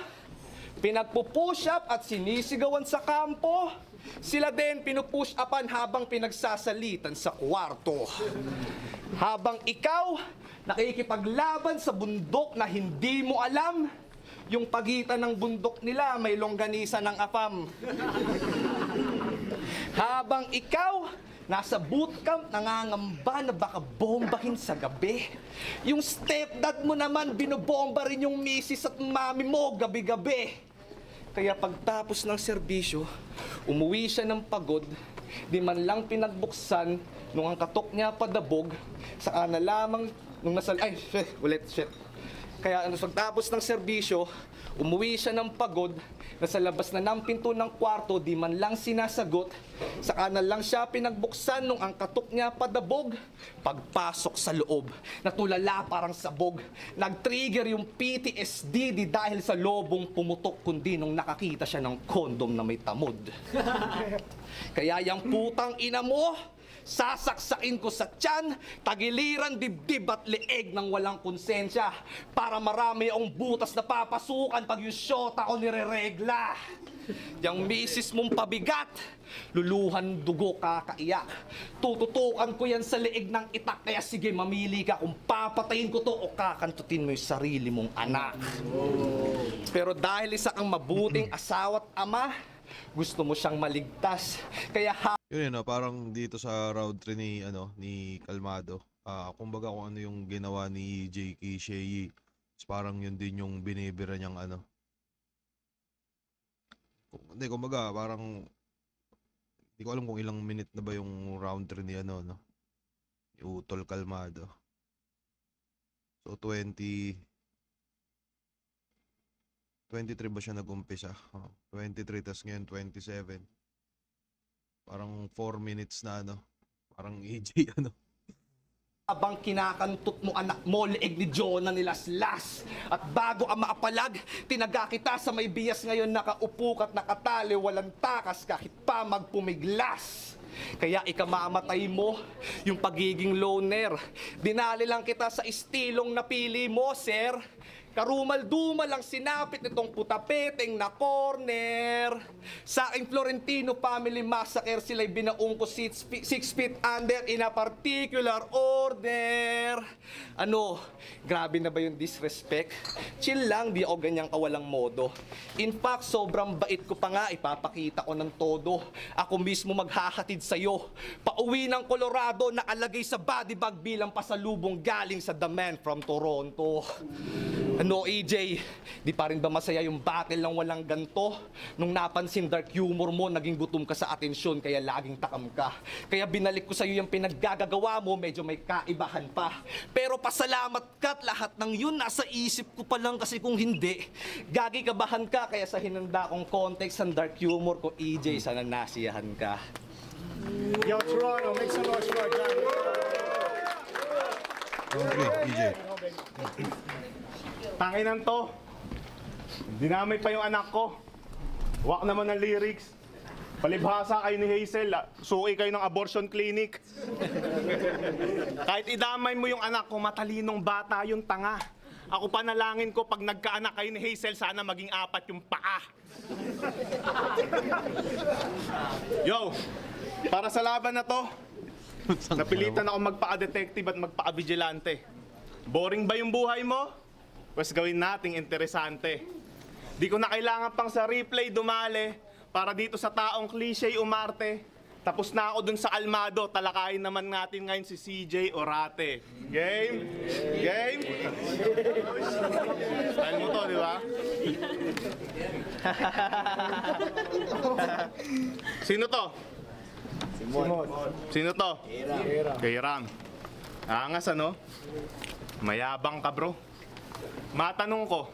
Speaker 4: pinagpo-push up at sinisigawan sa kampo, sila din pinupush upan habang pinagsasalitan sa kwarto. Habang ikaw, nakikipaglaban sa bundok na hindi mo alam, yung pagitan ng bundok nila may longganisa ng apam. Habang ikaw, nasa bootcamp nangangamba na baka bombahin sa gabi. Yung stepdad mo naman binobomba rin yung misis at mami mo gabi-gabi. Kaya pagtapos ng serbisyo, umuwi siya ng pagod, di man lang pinagbuksan nung ang katok niya padabog, saka na lamang nung shit. Kaya pagtapos ng serbisyo, umuwi siya ng pagod, nasa labas na ng pinto ng kwarto, di man lang sinasagot, saka na lang siya pinagbuksan nung ang katok niya padabog. Pagpasok sa loob, natulala parang sabog, nag-trigger yung PTSD di dahil sa lobong pumutok, kundi nung nakakita siya ng kondom na may tamod. Kaya yung putang ina mo, sasaksain ko sa tiyan, tagiliran, dibdib at leeg ng walang konsensya para marami ang butas na papasukan pag yung syota ko nireregla. Yang misis mong pabigat, luluhan dugo kakaiyak. Tututukan ko yan sa leeg ng itak, kaya sige mamili ka kung papatayin ko to o kakantutin mo yung sarili mong anak. Pero dahil isa kang mabuting asawa't ama, gusto mo siyang maligtas, kaya
Speaker 1: Yun no, parang dito sa round 3 ni Kalmado. Kumbaga kung ano yung ginawa ni J.K. Shea, parang yun din yung binibira niyang Hindi, kumbaga parang hindi ko alam kung ilang minute na ba yung round 3 ni no? Ni Utol Kalmado. So 23 ba siya nag-umpisa? 23 tas ngayon 27. Parang 4 minutes na parang EJ
Speaker 4: habang kinakantot mo anak mo, leeg ni Jonah nilaslas. At bago ka maapalag, tinaga kita sa may bias ngayon, nakaupo ka't nakatali, walang takas kahit pa magpumiglas. Kaya ikamamatay mo yung pagiging loner. Dinali lang kita sa istilong napili mo, sir. Karumal-dumal ang sinapit nitong putapeteng na corner. Sa aking Florentino family massacre, sila'y binaong ko 6 feet under in a particular order. Grabe na ba yung disrespect? Chill lang, di ako ganyang kawalang modo. In fact, sobrang bait ko pa nga, ipapakita ko ng todo. Ako mismo maghahatid sa'yo. Pauwi ng Colorado, nakalagay sa body bag bilang pasalubong galing sa The Man from Toronto. EJ, di pa rin ba masaya yung battle ng walang ganto? Nung napansin dark humor mo, naging gutom ka sa atensyon, kaya laging takam ka. Kaya binalik ko sa'yo yung pinaggagawa mo, medyo may kaibahan pa. Pero pasalamat ka't lahat ng yun nasa isip ko pa lang, kasi kung hindi, gagikabahan ka. Kaya sa hinanda kong context ng dark humor ko, EJ, sana nasiyahan ka.
Speaker 3: Yo, Toronto, make some noise for our guy.
Speaker 1: Okay, EJ.
Speaker 2: Tanginan to. Dinamay pa yung anak ko. Wak naman ng lyrics. Palibhasa kayo ni Hazel, suki kayo ng abortion clinic. Kahit idamay mo yung anak ko, matalinong bata yung tanga. Ako panalangin ko pag nagkaanak kayo ni Hazel, sana maging 4 yung paa. Yo, para sa laban na to, napilitan ako magpaka-detective at magpaka-vigilante. Boring ba yung buhay mo? Pues gawin nating interesante. Di ko na kailangan pang sa replay dumali para dito sa taong cliche umarte. Tapos na ako dun sa Kalmado, talakayin naman natin ngayon si CJ Orate. Game? Game? Style mo to, di ba? Sino to? Sino to? Hiram. Angas Mayabang ka, bro. Matanong ko,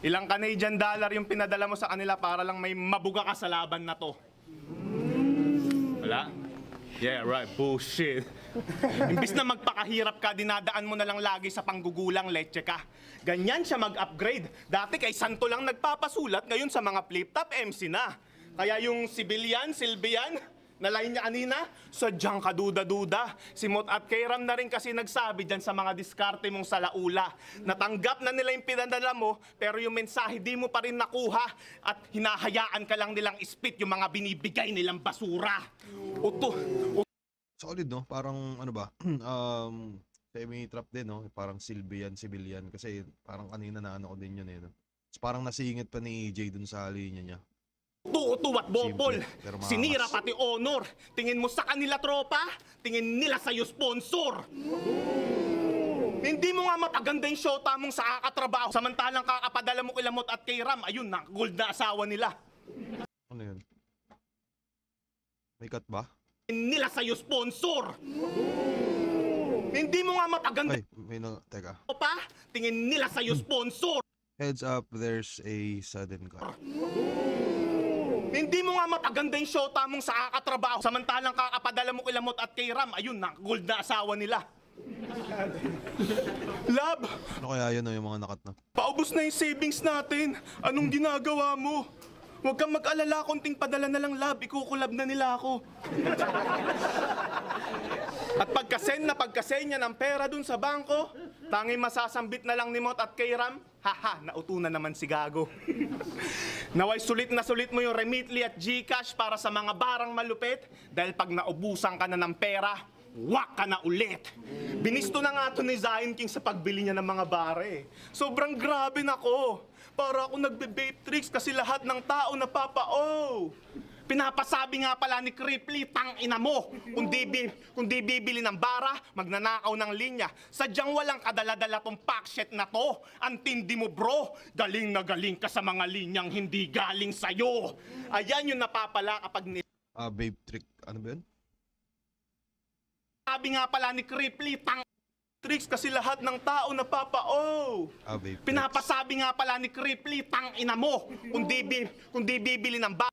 Speaker 2: ilang Canadian dollar yung pinadala mo sa kanila para lang may mabuga ka sa laban na to? Wala? Yeah, right. Bullshit. Imbis na magpakahirap ka, dinadaan mo na lang lagi sa panggugulang leche ka. Ganyan siya mag-upgrade. Dati kay Santo lang nagpapasulat, ngayon sa mga flip-top MC na. Kaya yung civilian, Silvian, na line niya kanina, sadyang kaduda-duda. Si Mot at Kairam na rin kasi nagsabi dyan sa mga diskarte mong salaula. Natanggap na nila yung pinadala mo, pero yung mensahe di mo pa rin nakuha at hinahayaan ka lang nilang ispit yung mga binibigay nilang basura.
Speaker 1: Solid parang semi-trap din parang civilian kasi parang kanina na ko din yun parang nasingit pa ni EJ dun sa linya niya.
Speaker 2: Uto at bopol.
Speaker 1: Simple,
Speaker 2: Sinira pati honor. Tingin mo sa kanila tropa, tingin nila sa'yo sponsor. Hindi mo nga mapaganda yung shota mong sa kakatrabaho. Samantalang kakapadala mo kila Mot at kay Ram, ayun na, gold na asawa nila.
Speaker 1: Ano yun? May cut ba?
Speaker 2: Nila sa'yo sponsor. Hindi mo nga mapaganda
Speaker 1: Ay, may teka.
Speaker 2: pa, tingin nila sa'yo sponsor.
Speaker 1: Heads up, there's a sudden cut.
Speaker 2: Hindi mo nga mapaganda yung shota mong sa kakatrabaho. Samantalang kakapadala mo kila Mot at kay Ram, ayun na, gold na asawa nila. Lab,
Speaker 1: Ano kaya yun yung mga nakat na?
Speaker 2: paubos na yung savings natin. Anong ginagawa mo? Huwag kang mag-alala, konting padala na lang, Lab. Ikukulab na nila ako. At pagkasend niya ng pera dun sa bangko, tanging masasambit na lang ni Mot at kay Ram, haha, nauto na naman si Gago. Naway sulit na sulit mo yung Remitly at GCash para sa mga barang malupit dahil pag naubusan ka na ng pera, wak ka na ulit. Binisto na nga to ni Zion King sa pagbili niya ng mga bare. Sobrang grabe na ko. Para ako nagbe-vape tricks kasi lahat ng tao napapa-oh. Pinapasabi nga pala ni Cripply, tangina mo. Kung di bibili ng bara, magnanakaw ng linya. Sadyang walang kadala-dala tong packshit na to. Antindi mo bro, galing na galing ka sa mga linyang hindi galing sa'yo. Ayan yung napapala kapag
Speaker 1: Vape trick. Ano ba yun?
Speaker 2: sabi nga pala ni Cripply, tricks kasi lahat ng tao napapa-oh.
Speaker 1: Vape tricks.
Speaker 2: Pinapasabi nga pala ni Cripply, tangina mo. Kung di bibili ng bara,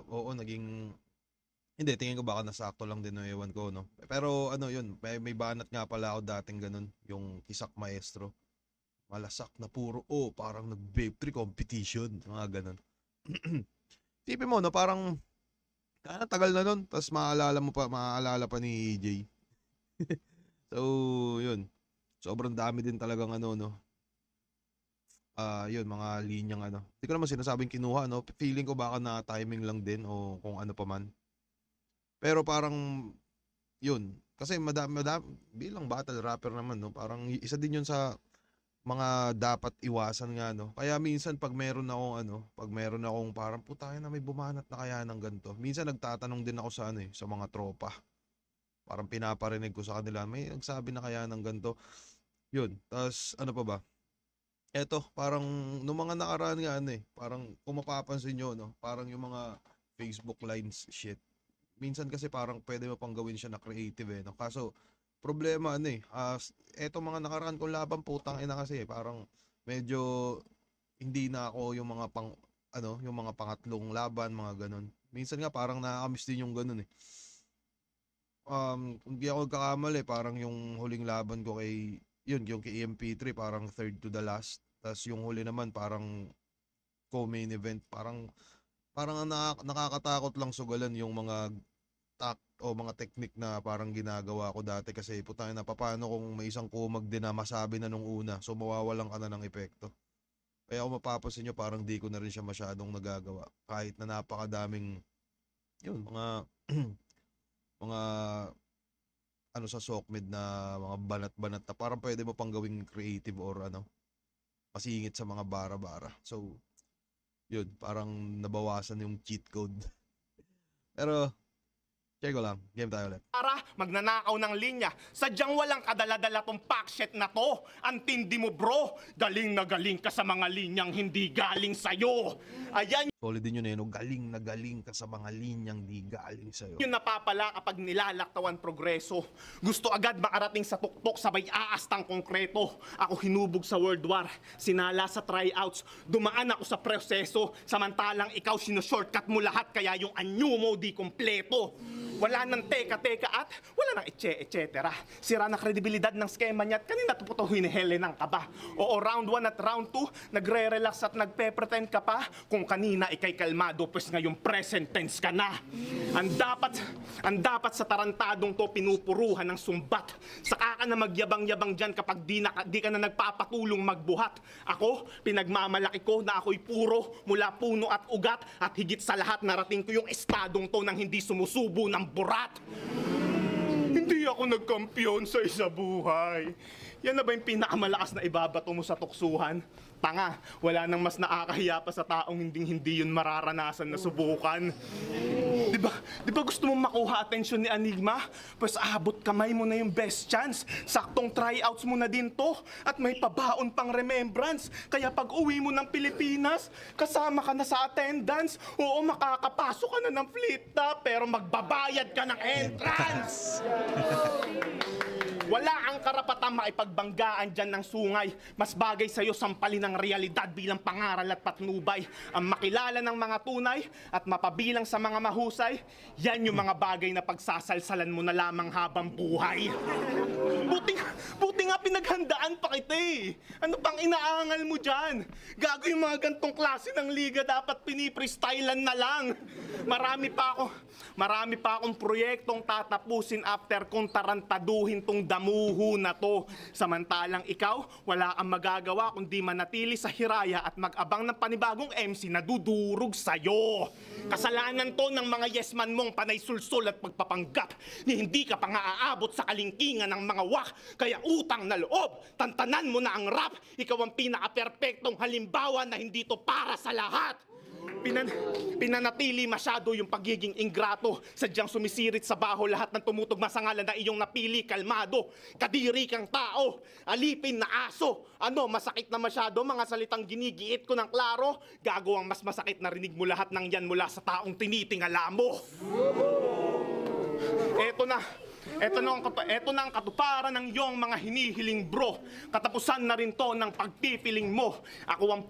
Speaker 1: Oo, naging... Hindi, tingin ko baka nasakto lang din, no, ewan ko, no? Pero ano yun, may banat nga pala ako dating ganun, yung Kisak Maestro. Malasak na puro, parang nag-vape trick competition, mga ganun. Tipin mo, no, parang... Kaya tagal na nun, tapos maaalala pa ni EJ. So, yun. Sobrang dami din talagang ano, no? Yun, mga linyang ano. Hindi ko naman sinasabing kinuha, no? Feeling ko baka na timing lang din o kung ano pa man. Pero parang, yun. Kasi madami, bilang battle rapper naman, no? Parang isa din yun sa mga dapat iwasan nga, no? Kaya minsan pag meron akong parang putay na may bumanat na kaya ng ganito. Minsan nagtatanong din ako sa sa mga tropa. Parang pinaparinig ko sa kanila, may nagsabi na kaya ng ganito. Yun. Tapos ano pa ba? Eto, parang nung mga nakaraan nga parang kung mapapansin nyo, no, parang yung mga Facebook lines shit. Minsan kasi parang pwede mo pang gawin siya na creative no. Kaso problema eto mga nakaraan kong laban putang ina kasi parang medyo hindi na ako yung mga yung mga pangatlong laban, mga ganun. Minsan nga parang nakakamiss din yung ganun Kung di ako nagkakamali, parang yung huling laban ko yung kay EMP3 parang third to the last. Tapos yung huli naman parang co-main event. Parang nakakatakot lang sugalan yung mga mga technique na parang ginagawa ko dati kasi putang na paano kung may isang kumag din na masabi na nung una. So mawawalan ka na ng epekto. Kaya kung mapapansin nyo parang di ko na rin siya masyadong nagagawa. Kahit na napakadaming mga mga sa Sokmed na mga banat-banat na parang pwede mo pang gawing creative or masingit sa mga bara-bara. So, yun, parang nabawasan yung cheat code. Pero, check ko lang. Game tayo ulit.
Speaker 2: para magnanakaw ng linya. Sadyang walang kadala-dala tong packshit na to. Antindi mo bro, galing na galing ka sa mga linyang hindi galing sa'yo. Ayan
Speaker 1: Solid din yun galing na galing ka sa mga linyang di galing sa'yo.
Speaker 2: yung napapala kapag nilalaktawan progreso. Gusto agad makarating sa tuktok sabay aastang konkreto. Ako hinubog sa World War, sinala sa tryouts, dumaan ako sa proseso, samantalang ikaw sinushortcut mo lahat kaya yung anyo mo di kompleto. Wala nang teka-teka at wala nang etc. Sira na kredibilidad ng skema niya at kanina tuputo hinihele ng kaba. Oo, round 1 at round 2, nagre-relax at nagpe-pretend ka pa. Kung kanina ikay kalmado, pues ngayon present tense ka na. Ang dapat sa tarantadong to pinupuruhan ng sumbat. Saka ka na magyabang-yabang dyan kapag di ka na nagpapatulong magbuhat. Ako, pinagmamalaki ko na ako'y puro mula puno at ugat at higit sa lahat narating ko yung estadong to nang hindi sumusubo ng burat. Hindi ako nagkampiyon sa isa buhay. Yan na ba yung pinakamalakas na ibabato mo sa tuksuhan? Tanga, wala nang mas nakakahiya pa sa taong hindi yun mararanasan na subukan. Di ba gusto mong makuha atensyon ni Enigma? Pues abot kamay mo na yung best chance. Saktong tryouts mo na din to. At may pabaon pang remembrance. Kaya pag uwi mo ng Pilipinas, kasama ka na sa attendance. Oo, makakapasok ka na ng flip top, pero magbabayad ka ng entrance. Wala ang karapatang maipagbanggaan dyan ng sungay. Mas bagay sa'yo sampalin ng realidad bilang pangaral at patnubay. Ang makilala ng mga tunay at mapabilang sa mga mahusay, yan yung mga bagay na pagsasalsalan mo na lamang habang buhay. Buti nga pinaghandaan pa kita eh. Ano pang inaangal mo dyan? Gago yung mga gantong klase ng liga dapat piniprestylan na lang. Marami pa akong proyektong tatapusin after kong tarantaduhin tong damuho na to. Samantalang ikaw, wala kang magagawa kundi manatili sa hiraya at mag-abang ng panibagong MC na dudurog sa'yo. Kasalanan to ng mga yesman mong panay sulsul at pagpapanggap ni hindi ka pa nga aabot sa kalingkingan ng mga wak. Kaya utang na loob, tantanan mo na ang rap. Ikaw ang pinaka-perpektong halimbawa na hindi to para sa lahat. Pinanatili masyado yung pagiging ingrato. Sadyang sumisirit sa baho lahat ng tumutugma sa ngalan na iyong napili. Kalmado, kadiri kang tao, alipin na aso. Ano, masakit na masyado mga salitang ginigiit ko ng klaro. Gago ang mas masakit na rinig mo lahat ng yan mula sa taong tinitingala mo. Eto na ang katuparan ng iyong mga hinihiling bro. Katapusan na rin to ng pagpipiling mo. Ako ang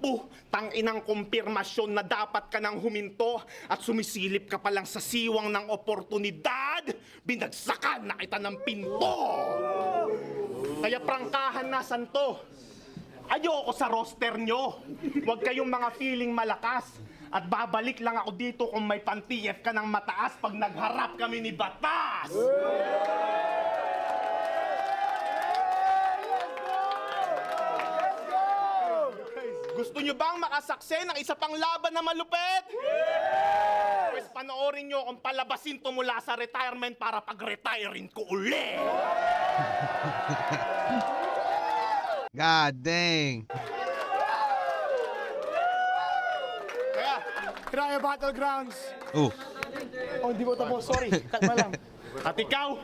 Speaker 2: tanginang kumpirmasyon na dapat ka nang huminto at sumisilip ka pa lang sa siwang ng oportunidad. Binagsakan na kita ng pinto. Kaya prangkahan na santo. Ayoko sa roster nyo. Huwag kayong mga feeling malakas. At babalik lang ako dito kung may pan-TF ka ng mataas pag nagharap kami ni Batas! Gusto nyo bang makasakse ng isa pang laban na malupit? Pues panoorin nyo kung palabasin to mula sa retirement para pag-retirein ko uli!
Speaker 1: God dang.
Speaker 3: Hiraya Battlegrounds.
Speaker 1: Oh.
Speaker 3: Oh, hindi mo tapos. Sorry. Kalma lang.
Speaker 2: At ikaw,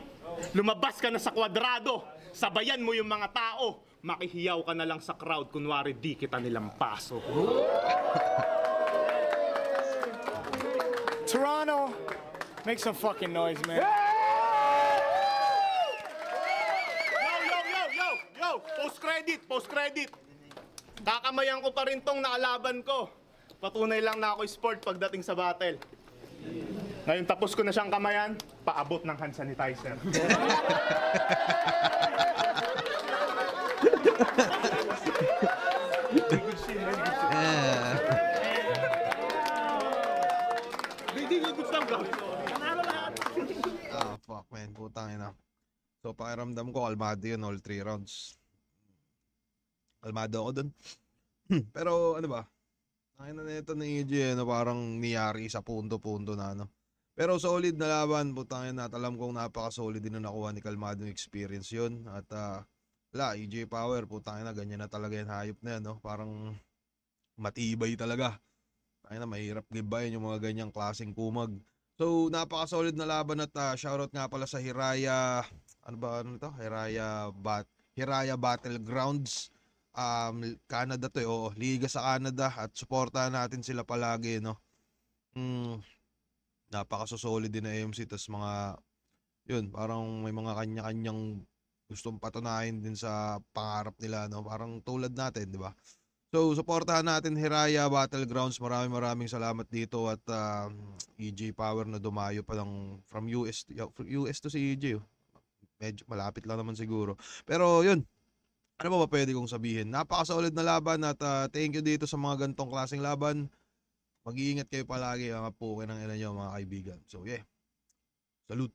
Speaker 2: lumabas ka na sa kwadrado. Sabayan mo yung mga tao. Makihiyaw ka na lang sa crowd. Kunwari di kita nilang paso.
Speaker 3: Toronto, make some fucking noise, man.
Speaker 2: Yo! Post credit. Kakamayan ko pa rin tong nakalaban ko. Patunay lang na ako sport pagdating sa battle. Ngayon tapos ko na siyang kamayan, paabot ng hand sanitizer.
Speaker 1: Ah, fuck man, putang ina. So pakiramdam ko kalmado yun all 3 rounds. Kalmado ako dun. Pero ano ba? Nakina na ito ni EJ, parang niyari sa punto-punto na ano. Pero solid na laban, putang ina, at alam kong napaka-solid din na nakuha ni Kalmado experience yun. At wala, EJ Power, putang ina, ganyan na talaga yung hayop na yan, no? Parang matibay talaga. Putang ina, mahirap gibayin yung mga ganyang klaseng kumag. So, napaka-solid na laban at shoutout nga pala sa Hiraya, Hiraya Battlegrounds. Canada to Liga sa Canada at suportahan natin sila palagi, no. Napaka-solid din na AMC, tas mga yun, parang may mga kanya-kanyang gustong patunayan din sa pangarap nila, no. Parang tulad natin, di ba? So, suportahan natin Hiraya Battlegrounds. Maraming salamat dito at EJ Power na dumayo pa lang from US to si EJ. Medyo malapit lang naman siguro. Pero yun, ano ba pwede kong sabihin? Napaka-solid na laban at thank you dito sa mga gantong klaseng laban. Mag-iingat kayo palagi mga puke ng ina nyo, mga kaibigan. So yeah, salute.